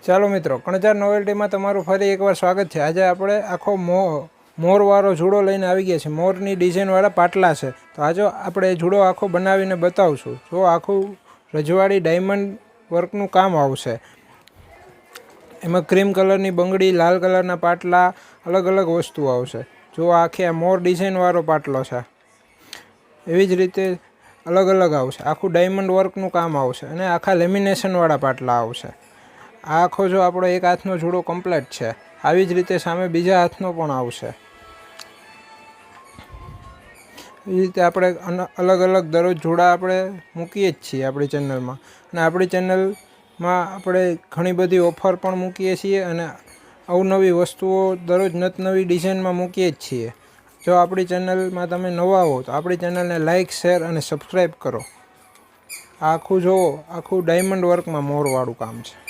ચાલો મિત્રો, કણજાર નોવેલ્ટીમાં તમારું ફરી એકવાર સ્વાગત છે। આજે આપણે આખો મોરવાળો જુડો લઈને આવી ગયા છે। મોરની ડિઝાઇનવાળા પાટલા છે। તો આજે આપણે જુડો આખો બનાવીને બતાવશું। જો આખું રજવાડી ડાયમંડ વર્કનું કામ આવશે। એમાં ક્રીમ કલરની બંગડી, લાલ કલરના પાટલા, અલગ અલગ વસ્તુઓ આવશે। જો આખી આ મોર ડિઝાઇનવાળો પાટલો છે, એવી જ રીતે અલગ અલગ આવશે। આખું ડાયમંડ વર્કનું કામ આવશે અને આખા લેમિનેશનવાળા પાટલા આવશે। આ આખો જો આપણો એક હાથનો જુડો કમ્પ્લીટ છે। આવી જ રીતે સામે બીજા હાથનો પણ આવશે। એ રીતે આપણે અલગ અલગ દરરોજ જુડા આપણે મૂકીએ જ છીએ આપણી ચેનલમાં। અને આપણી ચેનલમાં આપણે ઘણી બધી ઓફર પણ મૂકીએ છીએ અને અવનવી વસ્તુઓ દરરોજ નવી ડિઝાઇનમાં મૂકીએ જ છીએ। જો આપણી ચેનલમાં તમે નવા હો તો આપણી ચેનલને લાઇક, શેર અને સબસ્ક્રાઈબ કરો। આખું જુઓ, આખું ડાયમંડ વર્કમાં મોરવાળું કામ છે।